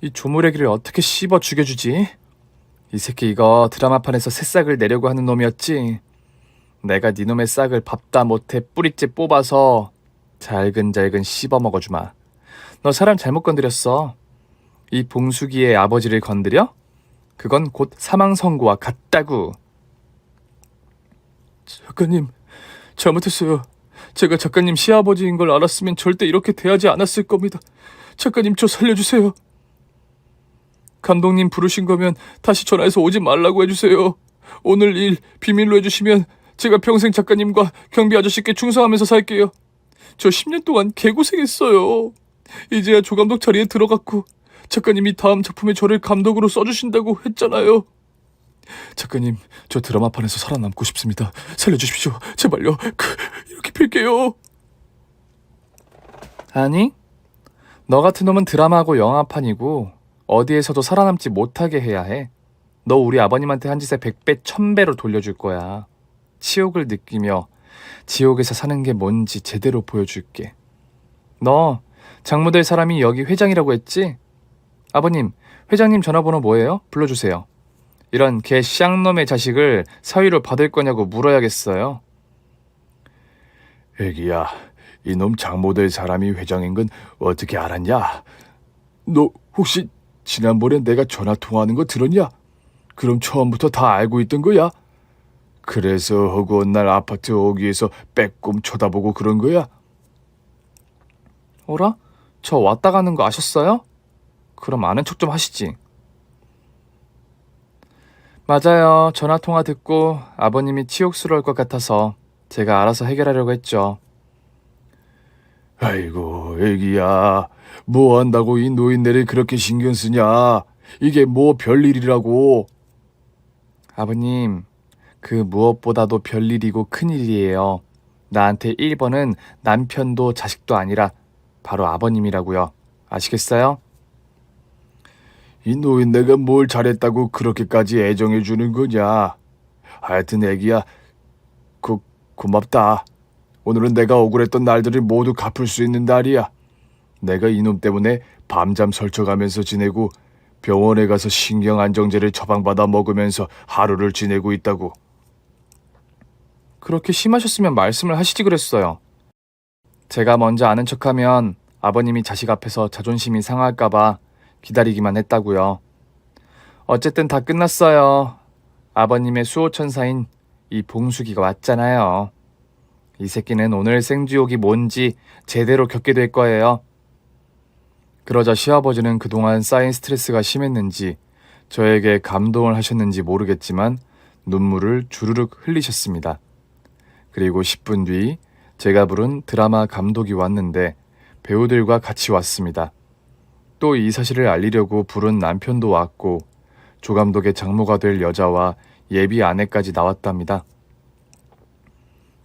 이 조무래기를 어떻게 씹어 죽여주지? 이 새끼 이거 드라마판에서 새싹을 내려고 하는 놈이었지. 내가 네 놈의 싹을 밥다 못해 뿌리째 뽑아서 잘근잘근 씹어 먹어주마. 너 사람 잘못 건드렸어. 이 봉숙이의 아버지를 건드려? 그건 곧 사망 선고와 같다구. 작가님, 잘못했어요. 제가 작가님 시아버지인 걸 알았으면 절대 이렇게 대하지 않았을 겁니다. 작가님, 저 살려주세요. 감독님 부르신 거면 다시 전화해서 오지 말라고 해주세요. 오늘 일 비밀로 해주시면 제가 평생 작가님과 경비 아저씨께 충성하면서 살게요. 저 10년 동안 개고생했어요. 이제야 조감독 자리에 들어갔고 작가님이 다음 작품에 저를 감독으로 써주신다고 했잖아요. 작가님, 저 드라마판에서 살아남고 싶습니다. 살려주십시오. 제발요. 이렇게 빌게요. 아니, 너 같은 놈은 드라마하고 영화판이고 어디에서도 살아남지 못하게 해야 해. 너 우리 아버님한테 한 짓에 100배 1000배로 돌려줄 거야. 치욕을 느끼며 지옥에서 사는 게 뭔지 제대로 보여줄게. 너 장모 될 사람이 여기 회장이라고 했지? 아버님, 회장님 전화번호 뭐예요? 불러주세요. 이런 개 쌍놈의 자식을 사위로 받을 거냐고 물어야겠어요. 애기야, 이놈 장모 될 사람이 회장인 건 어떻게 알았냐? 너 혹시 지난번에 내가 전화 통화하는 거 들었냐? 그럼 처음부터 다 알고 있던 거야? 그래서 허구한 날 아파트 오기에서 빼꼼 쳐다보고 그런 거야? 어라? 저 왔다 가는 거 아셨어요? 그럼 아는 척 좀 하시지. 맞아요. 전화통화 듣고 아버님이 치욕스러울 것 같아서 제가 알아서 해결하려고 했죠. 아이고, 애기야. 뭐 한다고 이 노인네를 그렇게 신경 쓰냐? 이게 뭐 별일이라고. 아버님, 그 무엇보다도 별일이고 큰일이에요. 나한테 1번은 남편도 자식도 아니라 바로 아버님이라고요. 아시겠어요? 이 노인네가 뭘 잘했다고 그렇게까지 애정해 주는 거냐? 하여튼 애기야, 고맙다. 오늘은 내가 억울했던 날들을 모두 갚을 수 있는 날이야. 내가 이놈 때문에 밤잠 설쳐가면서 지내고 병원에 가서 신경안정제를 처방받아 먹으면서 하루를 지내고 있다고. 그렇게 심하셨으면 말씀을 하시지 그랬어요. 제가 먼저 아는 척하면 아버님이 자식 앞에서 자존심이 상할까봐 기다리기만 했다고요. 어쨌든 다 끝났어요. 아버님의 수호천사인 이 봉숙이가 왔잖아요. 이 새끼는 오늘 생쥐옥이 뭔지 제대로 겪게 될 거예요. 그러자 시아버지는 그동안 쌓인 스트레스가 심했는지 저에게 감동을 하셨는지 모르겠지만 눈물을 주르륵 흘리셨습니다. 그리고 10분 뒤 제가 부른 드라마 감독이 왔는데 배우들과 같이 왔습니다. 또 이 사실을 알리려고 부른 남편도 왔고 조감독의 장모가 될 여자와 예비 아내까지 나왔답니다.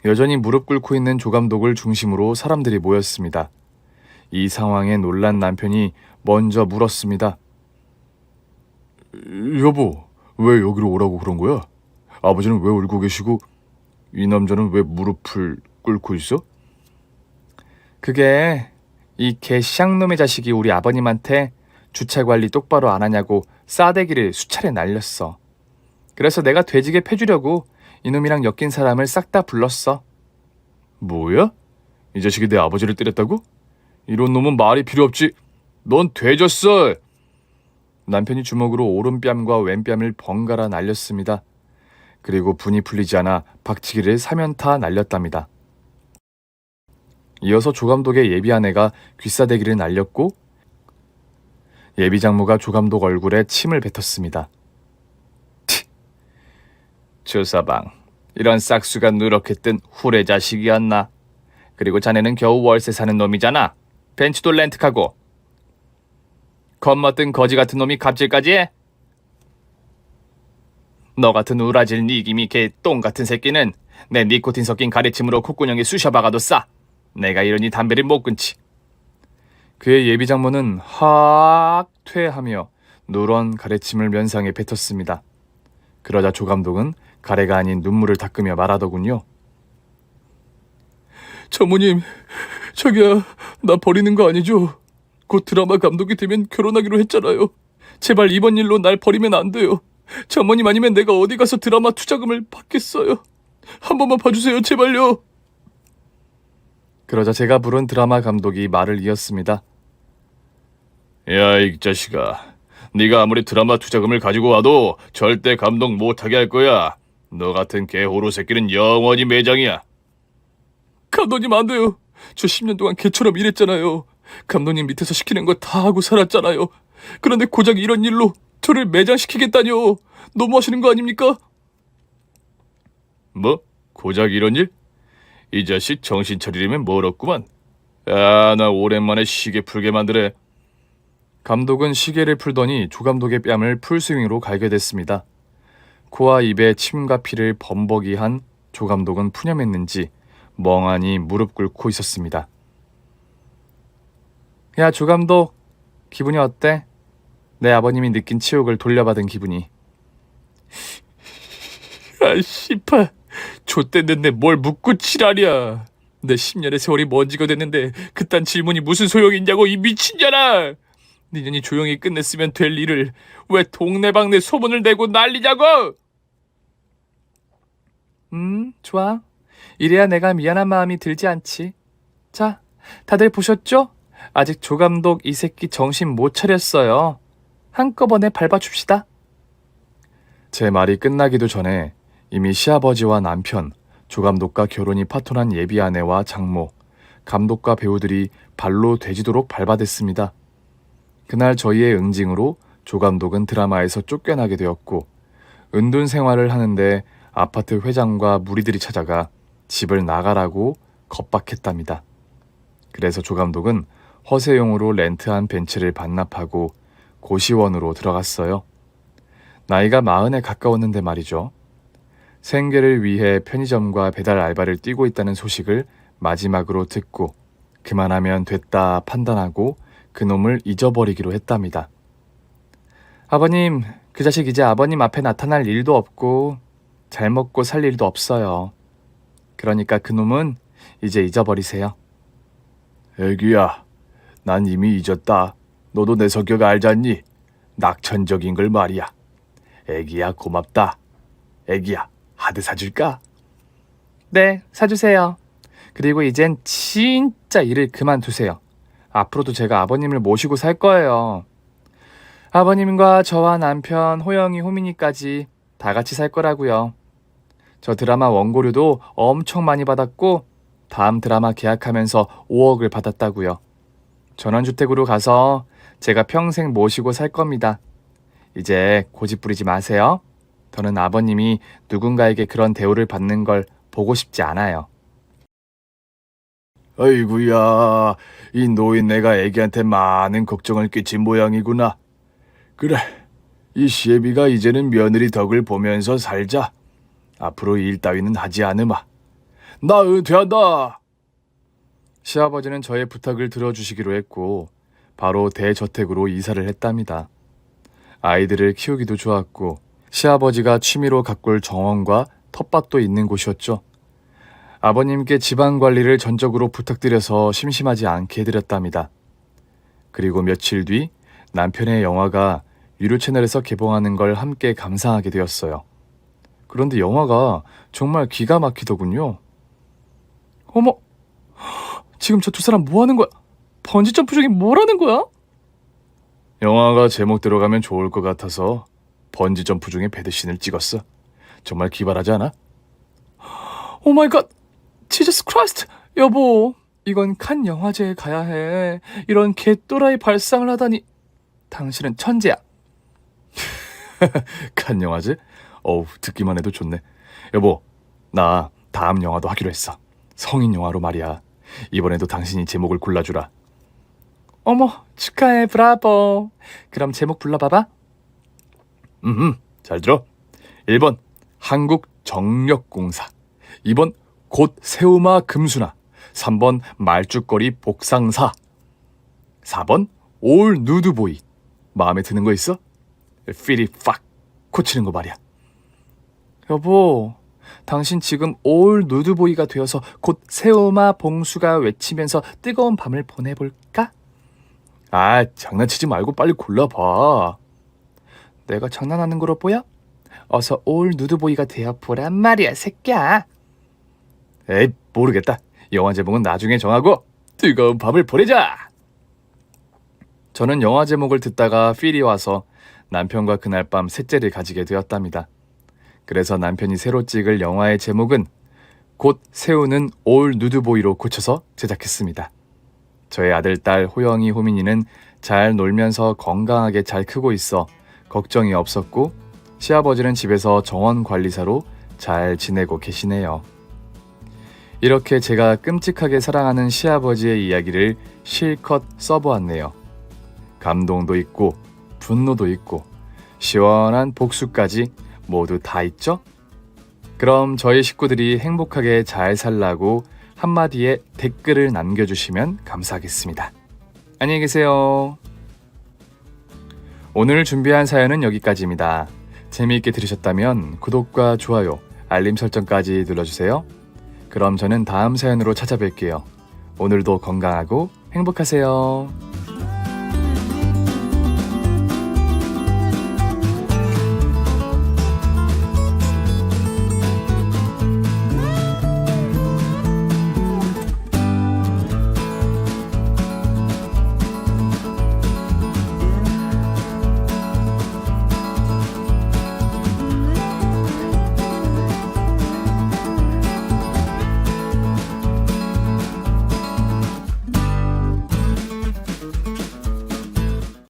여전히 무릎 꿇고 있는 조감독을 중심으로 사람들이 모였습니다. 이 상황에 놀란 남편이 먼저 물었습니다. 여보, 왜 여기로 오라고 그런 거야? 아버지는 왜 울고 계시고 이 남자는 왜 무릎을 꿇고 있어? 그게 이 개쌍놈의 자식이 우리 아버님한테 주차 관리 똑바로 안 하냐고 싸대기를 수차례 날렸어. 그래서 내가 돼지게 패주려고 이놈이랑 엮인 사람을 싹 다 불렀어. 뭐야? 이 자식이 내 아버지를 때렸다고? 이런 놈은 말이 필요 없지. 넌 돼졌어. 남편이 주먹으로 오른뺨과 왼뺨을 번갈아 날렸습니다. 그리고 분이 풀리지 않아 박치기를 3연타 날렸답니다. 이어서 조감독의 예비 아내가 귀싸대기를 날렸고 예비 장모가 조감독 얼굴에 침을 뱉었습니다. 주서방, 이런 싹수가 누렇게 뜬 후레 자식이었나? 그리고 자네는 겨우 월세 사는 놈이잖아. 벤츠도 렌트하고. 겁먹던 거지 같은 놈이 갑질까지 해? 너 같은 우라질 니김이 개 똥 같은 새끼는 내 니코틴 섞인 가래침으로 콧구멍에 쑤셔박아도 싸. 내가 이러니 담배를 못 끊지. 그의 예비 장모는 하악 퇴하며 누런 가래침을 면상에 뱉었습니다. 그러자 조감독은 가래가 아닌 눈물을 닦으며 말하더군요. 장모님, 자기야, 나 버리는 거 아니죠? 곧 드라마 감독이 되면 결혼하기로 했잖아요. 제발 이번 일로 날 버리면 안 돼요. 장모님 아니면 내가 어디 가서 드라마 투자금을 받겠어요. 한 번만 봐주세요, 제발요. 그러자 제가 부른 드라마 감독이 말을 이었습니다. 야, 이 자식아. 네가 아무리 드라마 투자금을 가지고 와도 절대 감독 못하게 할 거야. 너 같은 개호로 새끼는 영원히 매장이야. 감독님 안 돼요. 저 10년 동안 개처럼 일했잖아요. 감독님 밑에서 시키는 거 다 하고 살았잖아요. 그런데 고작 이런 일로 저를 매장시키겠다뇨. 너무하시는 거 아닙니까? 뭐? 고작 이런 일? 이 자식 정신 차리려면 멀었구만. 아, 나 오랜만에 시계 풀게 만드네. 감독은 시계를 풀더니 조감독의 뺨을 풀스윙으로 갈게 됐습니다. 코와 입에 침과 피를 범벅이한 조감독은 푸념했는지 멍하니 무릎 꿇고 있었습니다. 야, 조감독, 기분이 어때? 내 아버님이 느낀 치욕을 돌려받은 기분이. 아, 씨발. 좆됐는데 뭘 묻고 지랄이야. 내 10년의 세월이 먼지가 됐는데 그딴 질문이 무슨 소용이 있냐고, 이 미친년아. 니년이 조용히 끝냈으면 될 일을 왜 동네방네 소문을 내고 난리냐고. 좋아. 이래야 내가 미안한 마음이 들지 않지. 자, 다들 보셨죠? 아직 조감독 이 새끼 정신 못 차렸어요. 한꺼번에 밟아줍시다. 제 말이 끝나기도 전에 이미 시아버지와 남편, 조감독과 결혼이 파토난 예비 아내와 장모, 감독과 배우들이 발로 되지도록 밟아댔습니다. 그날 저희의 응징으로 조감독은 드라마에서 쫓겨나게 되었고 은둔 생활을 하는데 아파트 회장과 무리들이 찾아가 집을 나가라고 겁박했답니다. 그래서 조감독은 허세용으로 렌트한 벤츠를 반납하고 고시원으로 들어갔어요. 나이가 40에 가까웠는데 말이죠. 생계를 위해 편의점과 배달 알바를 뛰고 있다는 소식을 마지막으로 듣고 그만하면 됐다 판단하고 그놈을 잊어버리기로 했답니다. 아버님, 그 자식 이제 아버님 앞에 나타날 일도 없고 잘 먹고 살 일도 없어요. 그러니까 그놈은 이제 잊어버리세요. 애기야, 난 이미 잊었다. 너도 내 성격 알잖니? 낙천적인 걸 말이야. 애기야, 고맙다. 애기야, 하드 사줄까? 네, 사주세요. 그리고 이젠 진짜 일을 그만두세요. 앞으로도 제가 아버님을 모시고 살 거예요. 아버님과 저와 남편, 호영이, 호민이까지 다 같이 살 거라고요. 저 드라마 원고료도 엄청 많이 받았고 다음 드라마 계약하면서 5억을 받았다고요. 전원주택으로 가서 제가 평생 모시고 살 겁니다. 이제 고집 부리지 마세요. 저는 아버님이 누군가에게 그런 대우를 받는 걸 보고 싶지 않아요. 아이구야, 이 노인네가 애기한테 많은 걱정을 끼친 모양이구나. 그래, 이 시애비가 이제는 며느리 덕을 보면서 살자. 앞으로 일 따위는 하지 않으마. 나 은퇴한다. 시아버지는 저의 부탁을 들어주시기로 했고 바로 대저택으로 이사를 했답니다. 아이들을 키우기도 좋았고 시아버지가 취미로 가꿀 정원과 텃밭도 있는 곳이었죠. 아버님께 집안 관리를 전적으로 부탁드려서 심심하지 않게 해드렸답니다. 그리고 며칠 뒤 남편의 영화가 유료 채널에서 개봉하는 걸 함께 감상하게 되었어요. 그런데 영화가 정말 기가 막히더군요. 어머, 지금 저 두 사람 뭐 하는 거야? 번지점프 중에 뭐라는 거야? 영화가 제목 들어가면 좋을 것 같아서 번지점프 중에 배드신을 찍었어. 정말 기발하지 않아? 오 마이 갓, 지저스 크라이스트. 여보, 이건 칸 영화제에 가야 해. 이런 개또라이 발상을 하다니. 당신은 천재야. 칸 영화제? 어우, 듣기만 해도 좋네. 여보, 나 다음 영화도 하기로 했어. 성인 영화로 말이야. 이번에도 당신이 제목을 골라주라. 어머, 축하해, 브라보. 그럼 제목 불러봐봐. 잘 들어. 1번 한국정력공사, 2번 곧 새우마 금수나, 3번 말죽거리 복상사, 4번 올 누드보이. 마음에 드는 거 있어? 필이 팍 꽂히는 거 말이야. 여보, 당신 지금 올 누드보이가 되어서 곧 새우마 봉수가 외치면서 뜨거운 밤을 보내볼까? 아, 장난치지 말고 빨리 골라봐. 내가 장난하는 거로 보여? 어서 올 누드보이가 되어보란 말이야, 새끼야. 에이, 모르겠다. 영화 제목은 나중에 정하고 뜨거운 밤을 보내자. 저는 영화 제목을 듣다가 필이 와서 남편과 그날 밤 셋째를 가지게 되었답니다. 그래서 남편이 새로 찍을 영화의 제목은 곧 새우는 올 누드보이로 고쳐서 제작했습니다. 저의 아들, 딸, 호영이, 호민이는 잘 놀면서 건강하게 잘 크고 있어 걱정이 없었고 시아버지는 집에서 정원 관리사로 잘 지내고 계시네요. 이렇게 제가 끔찍하게 사랑하는 시아버지의 이야기를 실컷 써보았네요. 감동도 있고 분노도 있고 시원한 복수까지 모두 다 있죠? 그럼 저희 식구들이 행복하게 잘 살라고 한마디에 댓글을 남겨주시면 감사하겠습니다. 안녕히 계세요. 오늘 준비한 사연은 여기까지입니다. 재미있게 들으셨다면 구독과 좋아요, 알림 설정까지 눌러주세요. 그럼 저는 다음 사연으로 찾아뵐게요. 오늘도 건강하고 행복하세요.